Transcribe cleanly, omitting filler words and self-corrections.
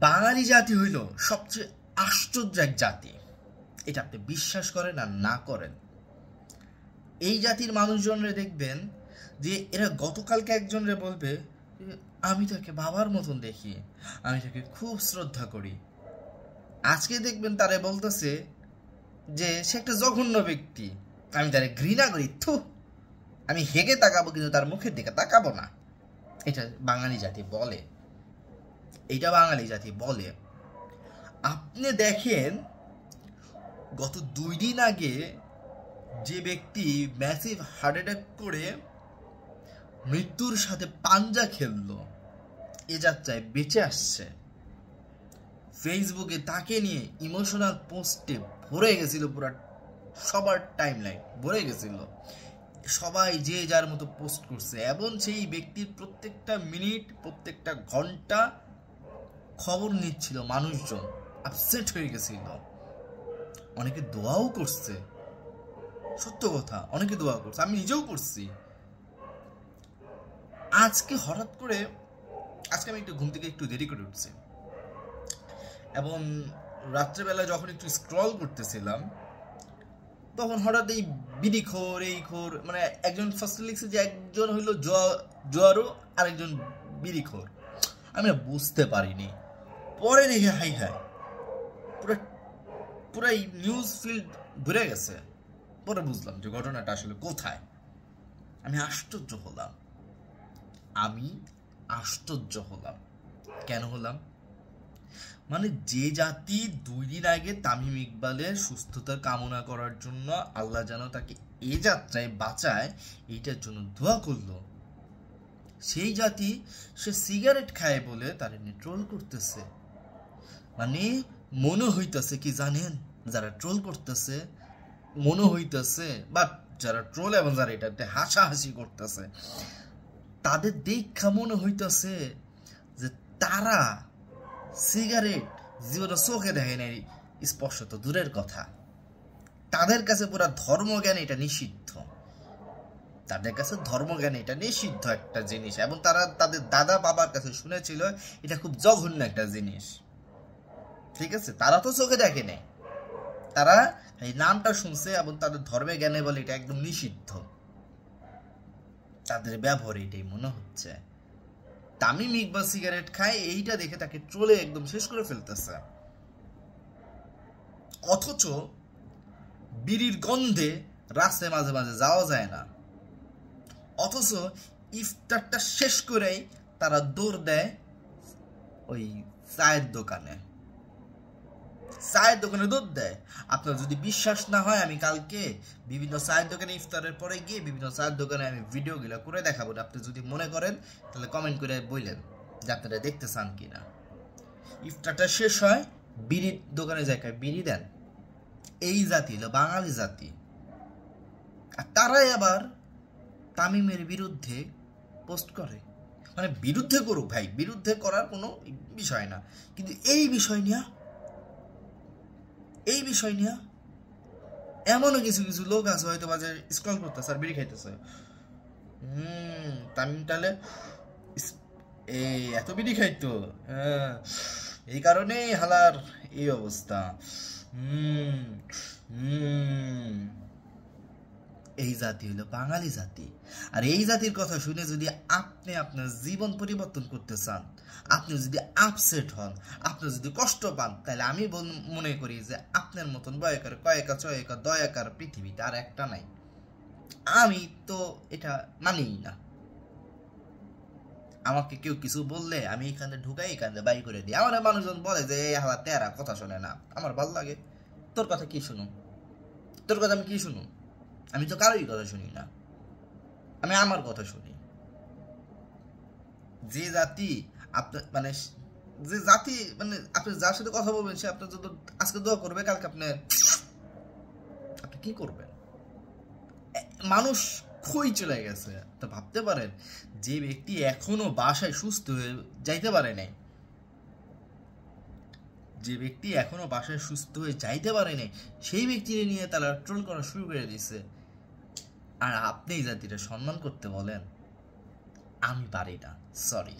বাঙালি জাতি হইল সবচেয়ে আশ্চর্য এক জাতি। এটা আপনি বিশ্বাস করেন আর না করেন, এই জাতির মানুষজনরা দেখবেন যে এরা গতকালকে একজনরে বলবে আমি তাকে বাবার মতন দেখি, আমি তাকে খুব শ্রদ্ধা করি। আজকে দেখবেন তারে বলতেছে যে সে একটা জঘন্য ব্যক্তি, আমি তারে ঘৃণা করি, থু, আমি হেগে তাকাবো কিন্তু তার মুখের দিকে তাকাবো না। এটা বাঙালি জাতি বলে, এটা বাঙালি জাতি বলে। আপনি দেখেন গত 2 দিন আগে যে ব্যক্তি ম্যাসিভ হার্ট অ্যাটাক করে মৃত্যুর সাথে পাঞ্জা খেললো, এ যাত্রায় বেঁচে আসছে, ফেসবুকে তাকে নিয়ে ইমোশনাল পোস্টে ভরে গেছিল, পুরো সবার টাইম লাইন ভরে গেছিল, সবাই যে যার মতো পোস্ট করছে এবং সেই ব্যক্তির প্রত্যেকটা মিনিট প্রত্যেকটা ঘন্টা খবর নিচ্ছিল মানুষজন, আপসেট হয়ে গেছিল। অনেকে দোয়াও করছে, সত্য কথা, অনেকে দোয়া করছে, আমি নিজেও করছি। আজকে হঠাৎ করে আজকে আমি একটু ঘুম থেকে একটু দেরি করে উঠছি এবং রাত্রেবেলা যখন একটু স্ক্রল করতেছিলাম তখন হঠাৎ এই বিড়িখোর এই খোর, মানে একজন ফার্স্টে লিখছে যে একজন হইল জোয়ারো আরেকজন বিড়িখোর, আমি বুঝতে পারিনি। পরে দেখে হাই হাই পুরাই নিউজ ফিল্ড ভরে গেছে, পরে বুঝলাম যে ঘটনাটা আসলে কোথায়। আমি আশ্চর্য হলাম। কেন হলাম? মানে যে জাতি 2 দিন আগে তামিম ইকবালের সুস্থতা কামনা করার জন্য আল্লাহ যেন তাকে এ যাত্রায় বাঁচায় এইটার জন্য দোয়া করলো, সেই জাতি সে সিগারেট খায় বলে তার ট্রোল করতেছে। মানে মনে হইতেছে কি জানেন, যারা ট্রোল করতেছে মনে হইতেছে, বা যারা ট্রোল এবং যারা এটাতে হাসাহাসি করতেছে তাদের দেখা মনে হইতেছে যে তারা সিগারেট জীবনে চোখে দেখে নাই, স্পর্শ তো দূরের কথা, তাদের কাছে পুরা ধর্মজ্ঞান এটা নিষিদ্ধ, তাদের কাছে ধর্মজ্ঞান এটা নিষিদ্ধ একটা জিনিস, এবং তারা তাদের দাদা বাবার কাছে শুনেছিল এটা খুব জঘন্য একটা জিনিস। ঠিক আছে, তারা তো চোখে দেখে নাই, তারা এই নামটা শুনছে এবং তাদের ধর্মে জ্ঞানে বলে এটা একদম নিষিদ্ধ, তাদের ব্যবহার এটাই মনে হচ্ছে। তামিম ইকবাল সিগারেট খায় এইটা দেখে তাকে ট্রোলে একদম শেষ করে ফেলতেছে, অথচ বিড়ির গন্ধে রাস্তায় মাঝে মাঝে যাওয়া যায় না, অথচ ইফতারটা শেষ করেই তারা দৌড় দেয় ওই চায়ের দোকানে দৌড় দেয়। আপনার যদি বিশ্বাস না হয়, আমি কালকে বিভিন্ন চায়ের দোকানে ইফতারের পরে গিয়ে বিভিন্ন চায়ের দোকানে আমি ভিডিওগুলো করে দেখাবো, আপনি যদি মনে করেন তাহলে কমেন্ট করে বললেন যে আপনারা দেখতে চান কিনা। ইফতারটা শেষ হয়, বিড়ির দোকানে যায় বিড়ি দেন। এই জাতি হলো বাঙালি জাতি, আর তারাই আবার তামিমের বিরুদ্ধে পোস্ট করে। মানে বিরুদ্ধে করুক ভাই, বিরুদ্ধে করার কোনো বিষয় না, কিন্তু এই বিষয় নিয়ে এমনও কিছু কিছু লোক আছে হয়তো বাজে স্ক্রল করতেছে আর বিড়ি খাইতেছে, তামিম তাহলে এই এত বিড়ি খাইতো, এই কারণেই হালার এই অবস্থা। এই জাতি হলো বাঙালি জাতি, আর এই জাতির কথা শুনে যদি আপনি আপনার জীবন পরিবর্তন করতে চান, আপনি যদি আপসেট হন, আপনি যদি কষ্ট পান, তাহলে আমি মনে করি যে আপনার মতন বয়কার কয়েকা চয়েকা দয়াকার পৃথিবীতে আর একটা নাই। আমি তো এটা মানিই না, আমাকে কেউ কিছু বললে আমি এখানে ঢুকাই এখানে বাই করে দিই। আমার মানুষজন বলে যে এই হালা তেরা কথা শোনে না, আমার ভাল লাগে। তোর কথা কি শুনুন, তোর কথা আমি কি শুনুন? আমি তো কারোই কথা শুনি না, আমি আমার কথা শুনি। যে জাতি আপনার মানে আপনি যার সাথে কথা বলবেন সে আপনার যদি আজকে দোয়া করবে, কালকে আপনি কি করবেন? মানুষ খুই চলে গেছে। তো ভাবতে পারেন যে ব্যক্তি এখনো বাসায় সুস্থ হয়ে যাইতে পারে নাই, সেই ব্যক্তিকে নিয়ে তারা ট্রোল করা শুরু করে দিয়েছে, আর আপনি এই জাতিটা সম্মান করতে বলেন? আমি পারি না, সরি।